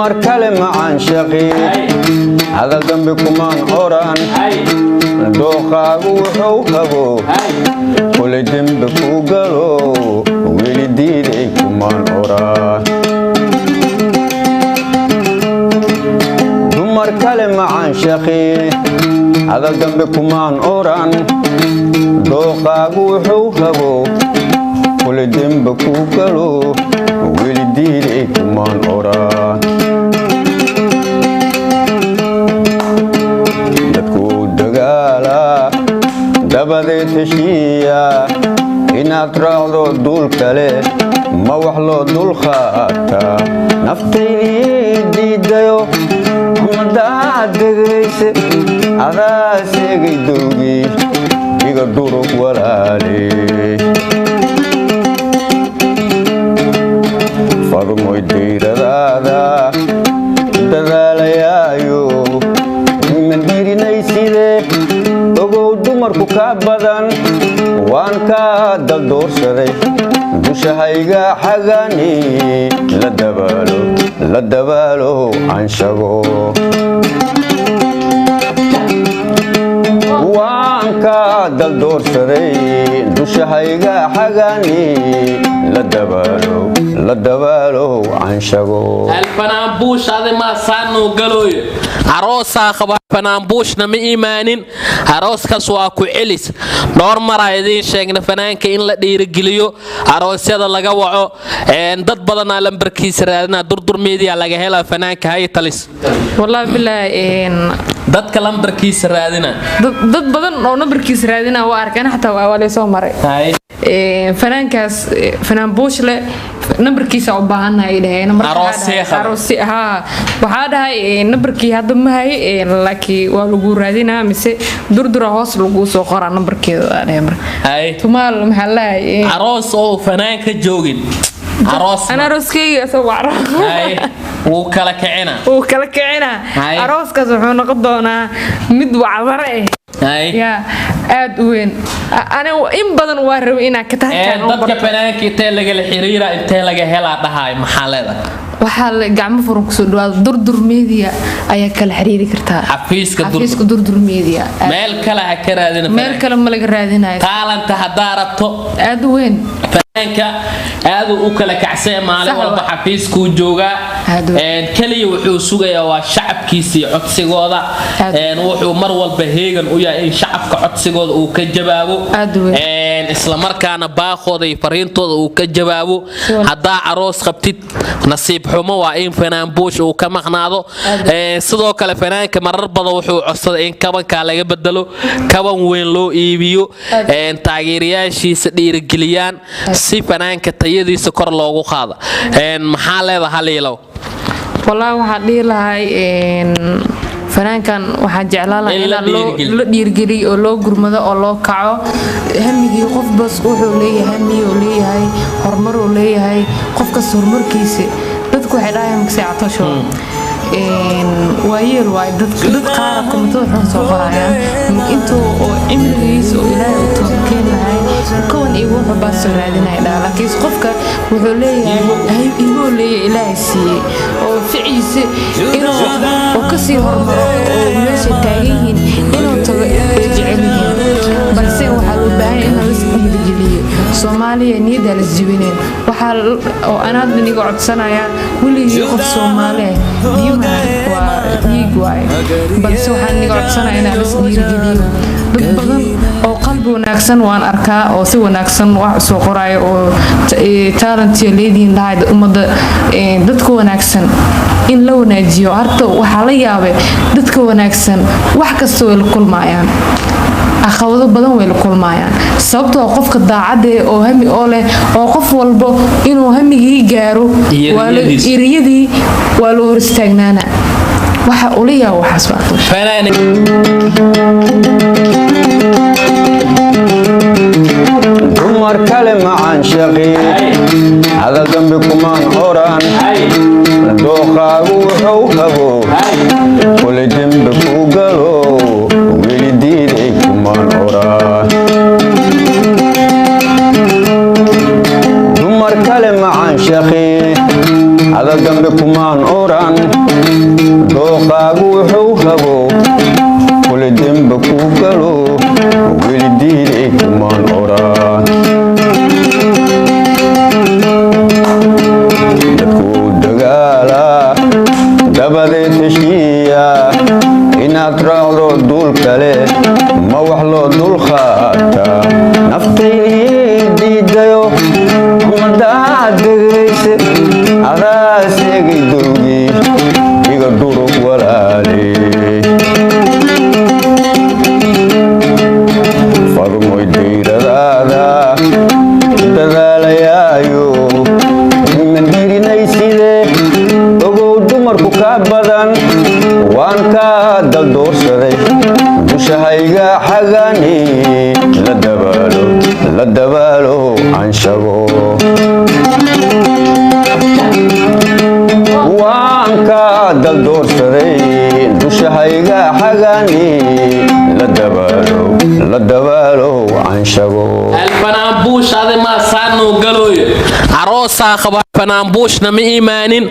dumar kale macaan shaqi hadal dambe kumaan oran dooqaagu wuxuu qabo kulay dembe ku galo weli diiday kumaan oran dumar kale macaan shaqi hadal dambe kumaan oran dooqaagu wuxuu qabo kulay dembe ku galo weli diiday kumaan oran dadku dagaala dabadeed heshiiya inaad raacdo duul kale ma wax loo dulqaata naftaydii diidayo amadaad degayse adaa seegay dowgii iga durug walaale fadmoy diiradaada dadaalayaayo iman dhiirinayside ogow dumarku ka badan waan ka daldoorsaday dushahayga xagani la dabaalo anshago waan ka daldoorsaday dushahayga xagani la dabaalo anshago الفنانبوش هذا ما صانو قالوا عروسا خبر فنانبوش نما إيمانين عروس كسوا كويلس نور مرة يدين شيخنا فنانك إن لا ديرجليو عروس هذا لجوعه إن ضد بدنا لمبركيس رادنا دور ميديا لجهلا فنانك هاي تلس والله بالله إن ضد كلام بركيس رادنا ضد بدنا نبركيس رادنا وأركان حتى أولي سومر هاي فنانكاس فنانبوش له نبركيس عبانا إلى عروسي ها وهذا نبركي هذا ما هي لكن ولو رادنا مثل دور هوس لو سوقر نبركي هاي تمال محلا عروس أو فنانك جوجين عروس أنا عروسكي أسوار هاي وكلا كعنا عروس كسبحان قدونا مدوع ضرعه يا aad u weyn ana in badan waa rabo inaan ka tahay dadka fanaanka intee laga xiriira intee laga helaa dhahay maxalada waxa la gacmo furan ku soo dhawaad durdur media ayaa kala xiriiri kartaa xafiiska durdur media meel kale ha ka raadina meel kale ma laga raadinayo qaalanta hadarabto aad u weyn fanaanka aad u kala kacsay maalin walba xafiisku jooga kaliya wuxuu sugayaa waa shacabkiisa codsigooda wuxuu mar walba heegan u yahay in shacabka codsigooda uu ka jawaabo isla markaana baaqooda iyo fariintooda uu ka jawaabo hadaa aroos qabtid nasiib xumo waa in Fanaanbuush uu ka maqnaado sidoo kale fanaanka marar badan wuxuu codsaday in kabanka laga bedelo kaban weyn loo iibiyo taageerayaashiisa dhiirigeliyaan si fanaanka tayadiisa kor loogu qaado maxaa leedahay haliilow والله waxaan dhihi lahay fanaankan waxaan jeclaan lahaa in la dhiirgeliyo oo loo gurmado oo loo kaco hamigii qof bas wuxuu leeyahay miyuu leeyahay horumar uu leeyahay qofka horumarkiisa dadku waxay dhaayaan ka saacato waayeel waay dad qaar koonto waxaan soo qorayaan intuu oo cimrigiisa oo ilaahay u tookeen lahay koon iyo wuxuu baa soo raadinay laakiin qofka wuxuu leeyahay inuu leeyahay ilaahay siiyay oo ficiisa inuu ka sii horumaro oo meesha taagan yihiin inuu tago jecel yihiin balse waxa loo baahan in la isdhiirigeliyo Soomaaliya niyada la jibineen waxa oo anaad niga codsanaya waliga qof Soomaali waa dhiig waay balse waxaan niga codsanaya in la isdhiirigeliyo dad badan oo qalbi wanaagsan waan arkaa oo si wanaagsan wax soo qorayo oo talent leedin lahayd umada dadka wanaagsan in la wanaajiyo harta waxa la yaabay dadka wanaagsan wax kasta way la kulmayaan aqawado badan way la kulmayaan sababtoo qofka daacad oo hami oo leh oo qof walbo inuu hamigii gaaro iriyadii waa loo hor istaagnaana waxa uu leeyahay waxaas dumar kale macaan shaqi hadal dambe kumaan oran dooqaagu wuxuu qabo kulay dembe ku galo weli diiday kumaan oran dumar kale macaan shaqi hadal dambe kumaan oran oran dooqaagu wuxuu rabo kule demba ku galo weli diiday kumaan oran dadku dagaala dabadeed heshiiya inaad raacdo duul kale ma wax loo dul qaataa naftay diidayo umadaha degayse adaas egay dowgii iga durug walaale fadmoy dayradaada dadaalayaayo mandirinaysidee ogow dumarku ka badan waan ka daldoorsaday dushahayga xagani la dabaalo anshago waan ka daldoorsaday dushahayga xagani la dabaalo anshago الفنانبوش هذا ما صانو قالوا عروسة خبر فنانبوش نمي إيمانين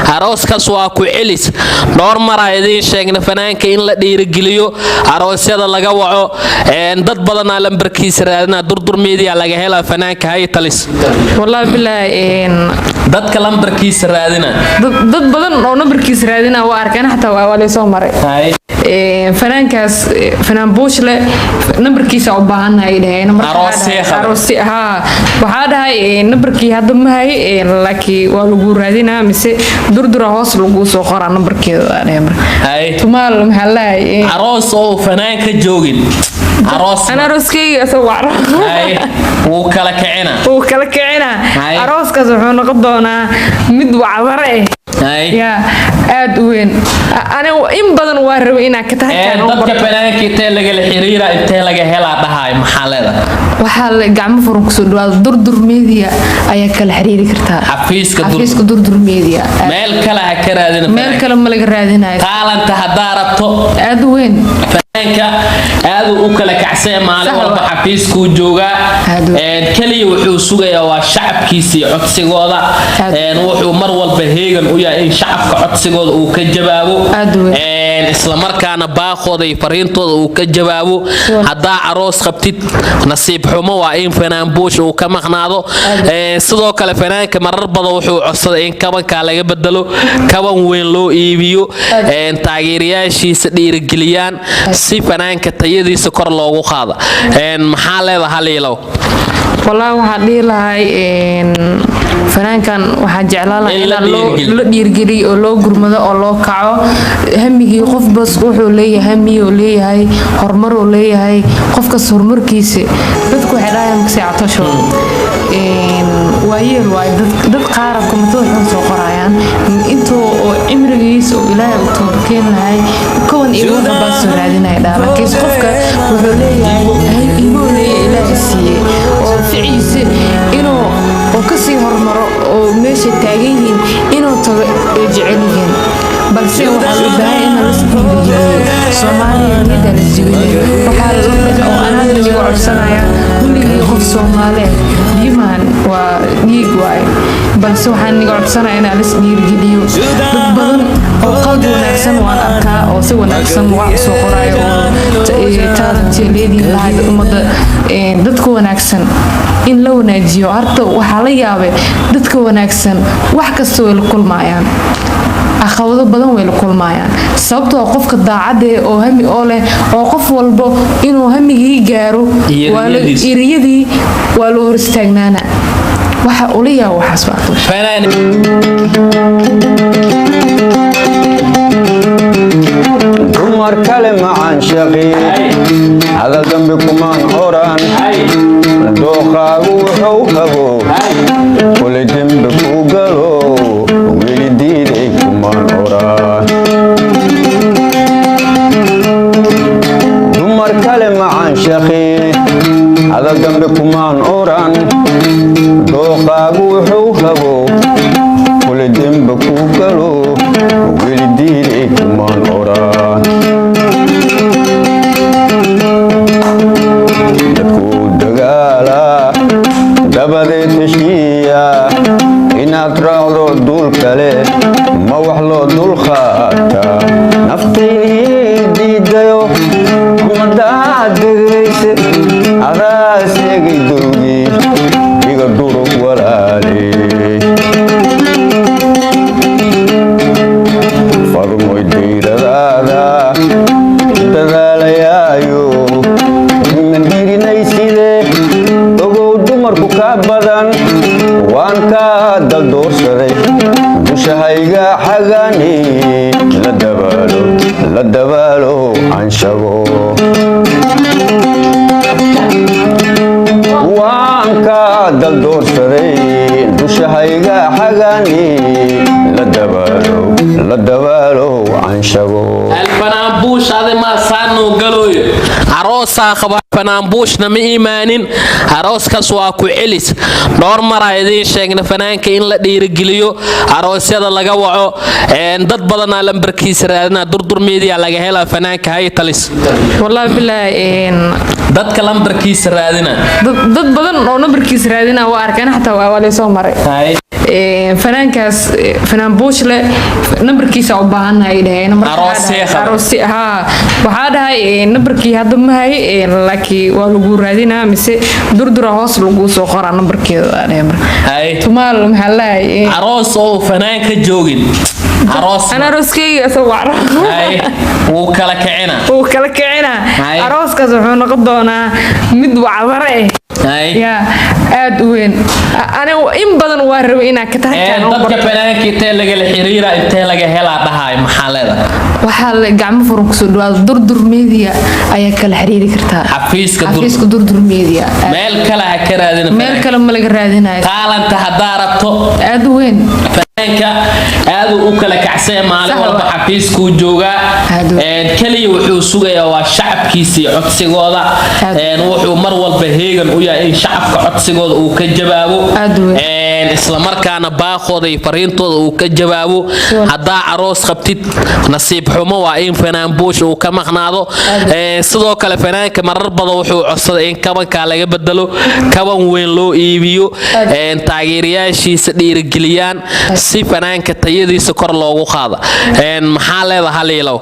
عروس كسوا كوعليس دور مرة يدين شيخنا فنان كين لا دير جليو عروس هذا لجوعه ضد بدنا لمبركيس رادنا دور ميديا لجهلا فنان كهاي تلس والله بالله ضد كلام بركيس رادنا ضد بدنا أو نبركيس رادنا وأركان حتى وأولي سومر فنانكاس فنان بوش له نبركيس عبانا إلى عروسي ها وهذا نبركي هذا ما هي لكن والجو رادنا مسي دور هوس لجو سخرة نبركي هاي تمال محلا عروس أو فنان كجوجين عروس أنا عروسكي أسوار هاي وكلا كعنا عروس كزحون قضونا مدوع ورقه يا أدوين أنا إن بدن واربينا كتاعي dadka fanaanka intee laga xiriira intee laga helaa dhahay maxalada waxa la gacmo furan ku soo dhawaad durdur media ayaa kala xiriiri kartaa xafiiska durdur media meel kale ha ka raadina meel kale ma laga raadinayo qaalanta hadaa rabto adweyn fanaanka aad u kala kacsay maalin walba xafiisku jooga kaliya wuxuu sugayaa waa shacabkiisa iyo codsigooda wuxuu mar walba heegan u yahay in shacabka codsigooda uu ka jawaabo isla markaana baaqooda iyo fariintooda uu ka jawaabo hadaa aroos qabtid nasiib xumo waa in fanaan buush uu ka maqnaado sidoo kale fanaanka marar badan wuxuu codsaday in kabanka laga bedelo kaban weyn loo iibiyo taageerayaashiisa dhiirigeliyaan si fanaanka tayadiisa kor loogu qaado maxaa leedahay liilow والله waxaan dhihi lahay fanaankan waxaan jeclaan lahaa in la dhiirgeliyo oo loo gurmado oo loo kaco hamigii qof bas wuxuu leeyahay hamiyo leeyahay horumar oo leeyahay qofkaas horumarkiisa dadku waxay dhaayaan si catosho waayeel waay dad qaar komentooda waxay soo qorayaan intuu oo cimrigiisa oo ilaahay u toobkeen lahay kowan iyo waxa baa soo raadinay laakiin qofka wuxuu leeyahay inuu leeyahay ilaahay siiyay oo ficiise inuu oo ka sii hormaro oo meesha taagan yihiin inuu tago ay jecel yihiin balse waxaa loo baahan in la isdiiwaangeliyo Soomaaliya niyadda la isdiiwaangeliyo waxaa oo anaa lagu codsanaya kulligii qof Soomaali diimaan waa dhiig waay balse waxaan niga codsanaya in la isdiiwaangeliyo dad badan oo qalbi wanaagsan waan arkaa oo si wanaagsan wax soo qorayo oo taantii leedii lahayd umada dadka wanaagsan in la wanaajiyo harta waxa la yaabay dadka wanaagsan wax kasta way la kulmayaan aqawado badan way la kulmayaan sababtoo qofka daacad oo hami oo leh oo qof walba inuu hamigii gaaro iriyadii waa loo hor istaagnaana waxa uu leeyahay waxaas waa dumar kale macaan shaqi hadal dambe kumaan oran dooqaagu wuxuu rabo kule dembe ku galo weli diiday kumaan oran dumar kale macaan shaqi hadal dambe kumaan oran dooqaagu wuxuu rabo kule dembe ku galo weli diiday kumaan oran dadku dagaala dabadeed heshiiya inaad raacdo duul kale ma wax loo dulqaataa naftaydii diidayo umadaad degayse adaa seegay dowgii iga durug walaale farmoy dayradaada dadaalayaayo iman dhiirinayside ogow dumarku ka badan waan kaa daldoorsaday dushahayga xagani la dabaalo anshago waan kaa daldoorsaday dushahayga xagani la dabaalo anshago الفنانبوش هذا ما صانو قالوا عروس خبر فنانبوش نما إيمانين عروس كسواكو عليس دور مرة يدين شيخنا فنانك إن لا ديرجليو عروس هذا لقى وعو إن ضد بدنا لمبركيس رادنا دور ميديا لقى هلا فنانك هاي تلس والله بالله إن ضد كلام بركيس رادنا ضد بدنا أو نبركيس رادنا وأركان حتى وأولي سومر هاي فنانكاس فنان بوشله نبركيسا u baahanay aroos ha waxa dhahay nabarkii hadda ma hay laakiin waa lagu raadinaa mise durdura hoos lagu soo qoraa nabarkeeda hay tumaal maxaa lahay aroos oo fanaanka joogin aroos ana arooskeyga soo wacro hay uu kala kicina arooskaas wuxuu noqon doonaa mid wacdare يا أدوين أنا إن بدن وارب إنا كتاعي dadka fanaanka intee laga xiriira intee laga helaa dhahay maxalada waxa gacmo furan ku soo dhawaad durdur media ayaa kala xiriiri kartaa xafiiska durdur media meel kale ha ka raadina meel kale ma laga raadinayo taalanta hadaa rabto aadweyn fanaanka aad u kala kacsay maalin walba xafiisku jooga kaliya wuxuu sugayaa waa shacabkiisa codsigooda wuxuu mar walba heegan u yahay in shacabka codsigooda uu ka jawaabo isla markaana baaqooda iyo fariintooda uu ka jawaabo hadaa aroos qabtid nasiib xumo waa in fanaan buush uu ka maqnaado sidoo kale fanaanka marar badan wuxuu codsaday in kabanka laga bedelo kaban weyn loo iibiyo taageerayaashiisa dhiirigeliyaan si fanaanka tayadiisa kor loogu qaado maxaa leedahay liilow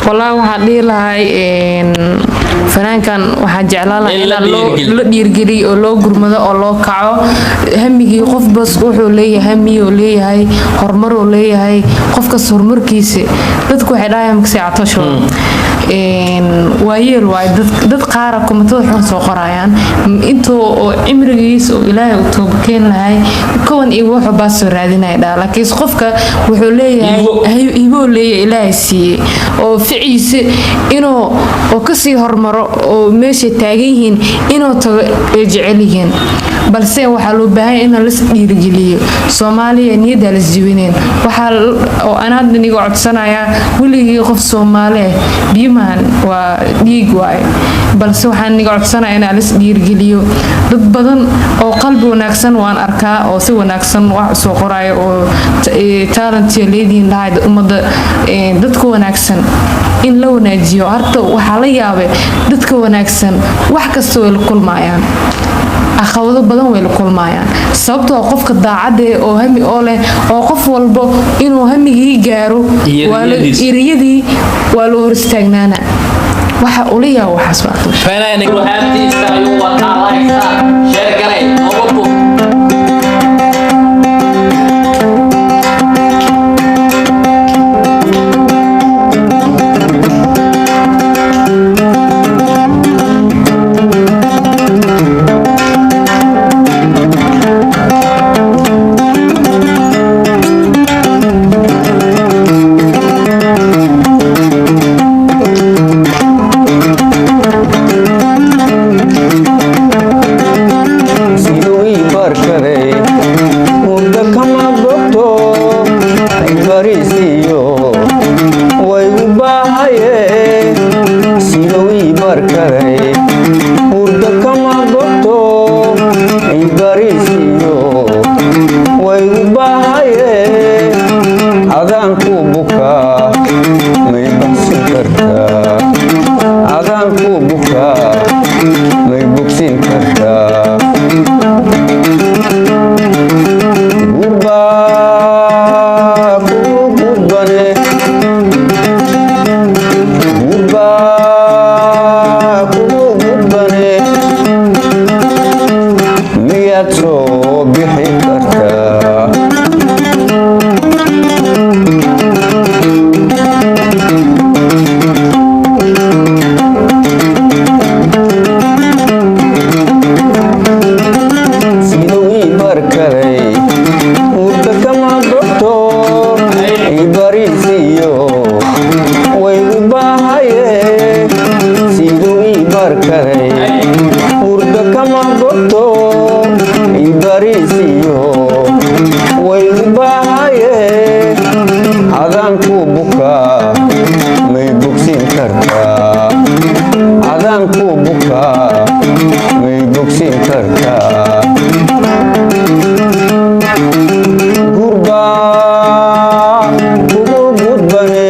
والله waxaan dhii lahay fanaankan waxaan jeclaan lahaa in la dhiirgeliyo oo loo gurmado oo loo kaco hamigii qof bas wuxuu leeyahay hamiyo leeyahay horumar oo leeyahay qofkaas horumarkiisa dadku waxay dhaayaan maksay catosho waayeel waay dad qaar komentada xun soo qorayaan intoo oo cimrigiisa oo ilaahay u toobkeen lahay kowan iyo wuxuu baa soo raadinay laakiin qofka wuxuu leeyahay ibo leeyahay ilaahay siiyay oo ficiise inuu oo ka sii hormaro oo meesha taagan yihiin inuu tago ay jecel yihiin balse waxaa loo baahan in la dhiirigeliyo Soomaaliya niyada la jibineen waxa oo aan hadda niga codsanayaa wiligii qof Soomaali biimaan waa dhiig waay balse waxaan niga codsanayaa in la dhiirigeliyo dad badan oo qalbi wanaagsan waan arkaa oo si wanaagsan wax soo qoraayo oo talent leedin lahayd umada dadka wanaagsan in la wanaajiyo harta waxa la yaabay dadka wanaagsan wax kasta way la kulmayaan aqawado badan way la kulmayaan sababtoo qofka daacad oo hami oo leh oo qof walba inuu hamigii gaaro iriyadii waa loo hor istaagnaana waxa uu leeyahay waxaas waa fanaaniga waxaantiisa ayuu wataa like share galay ogobo miyaad soo bixi kartaa siduu ii barkaday murda kama bogto ii bariisiyo way u baahaye siduu ii barkaday murda kama bogto ii bariisiyo way u baahaye adaan ku bukaa may bogsin kartaa adaan ku bukaa may bogsin kartaa gurba kugu gudbane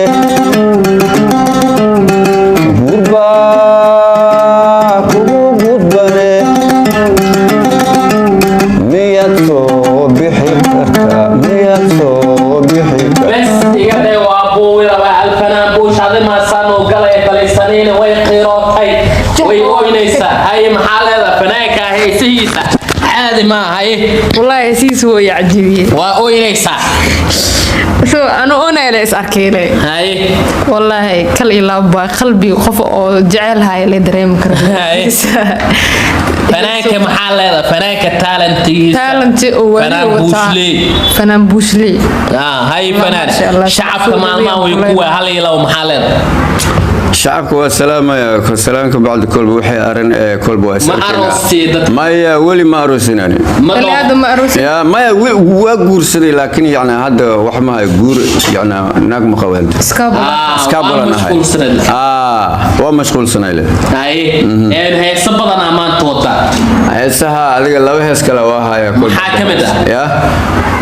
gurba kugu gudbane miyaad soo bixi kartaa miyaad soo bixi kartaa بس يقدر وابوي ربع الفنان بوش هذا ما صار وقال يقال سنين ويقيروتي ويوينيسا هاي محل هذا فنانك هي سيسا عادي ما هاي والله سيس هو يعجبني ويوينيسا شو أنا إلى أركيلي هاي والله كل إلا قلبي خوف أو جعل هاي اللي دريم هاي. فنانك محل هذا فنانك تالنتي تالنت فنان بوشلي فنان بوشلي هاي ما شاء الله. فنان شعب كمان ما ويكوى هل لو محل هذا shacabka waa salaamaya salaamka bacdi kolba waxay arin kolba waa ما أروسي maya weli ma aroosinani اللي هذا ما أروس ya maya waa guursaday laakiin yani hadda wax ma hay guur yani naag ma qaweelta سكابولا iskaabulanahay waa mashquulsanay le هاي هي سبضنا أمان توتا heesaha adiga laba hees kale waa haya maxaa ka mid ah ya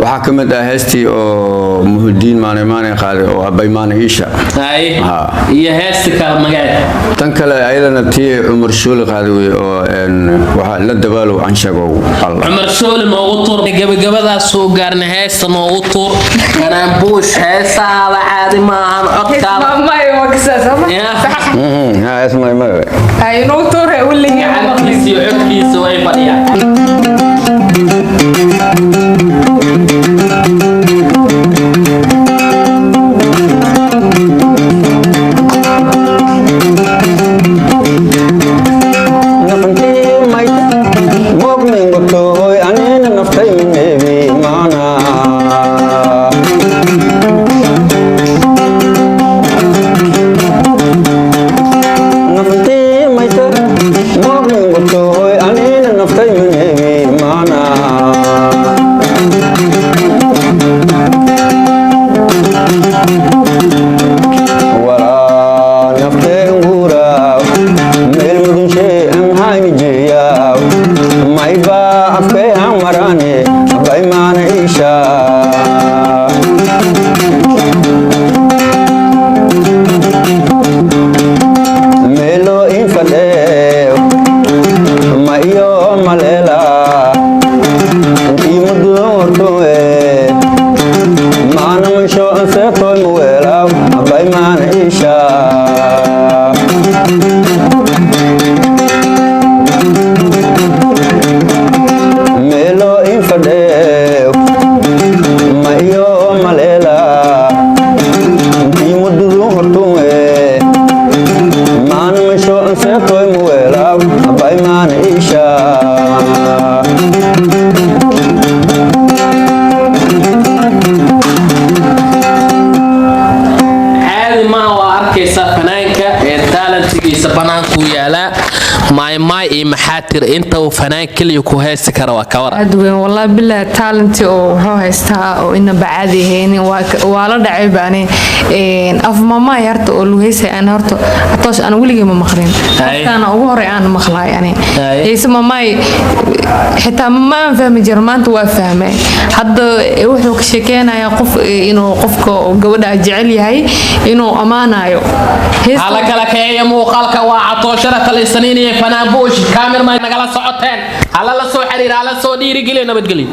waxaa ka mid ah heestii oo muhudiin maane qaaday oo abaymaan isha هاي ها. هي هيستك مقعد tan kale ayadana tii Umar Shuuli qaaday wey oo waxa la dabaalo aan sheego Allah عمر شول noogu tur gabagabada soo gaarna heesta noogu tur kanaan buush heesta hada caadi maahan codkaada ما يوكسس ha ismay ma هاي نوتور ولا gacantiisa iyo codkiisa way fadhiyaan naftii may moogmin gobtooy anina naftay nebi maana naftii may moogmin gobtooy anina naftay nebi maana walaa nafteen guuraaw meel mudunshee aan haymijeeyaaw maybaa afkee aan maraane baymaana ishaa meelo in fadheew ma iyo maleela intii muduortoe maana mansho anseetoy muweelaaw baymaana ishaa meelo in fadheew ma iyo maleela intii mududu hortuwe maana mansho anseetoy muweelaaw baymaana ishaa caadi ma waa arkaysaa fanaanka ee taalentigiisa banaanku yaalaa maay iyo maxaatir inta uu fanaan keliya ku heesti kara waa ka waran أدوين والله بالله تالنتي أو هو هستا أو إنه بعدي هيني ولا دعي باني أف ماما يرت أو لوهيسة أنا هرت أطاش أنا ولي ما مخرين هاي. كان أقول أنا مخلا يعني هاي. هي اسمه ماي حتى ما فهم جرمان تو فهمه حد وحنا كشكينا يا قف إنه قفك جودة جعلي هاي إنه أمانة يو hala kala keeya muuqaalka waa catooshada talisaniin iyo fanaan buush kaamir ma nagala socoteen hala la soo xiriir hala soo dhiirigeliya nabadgelyo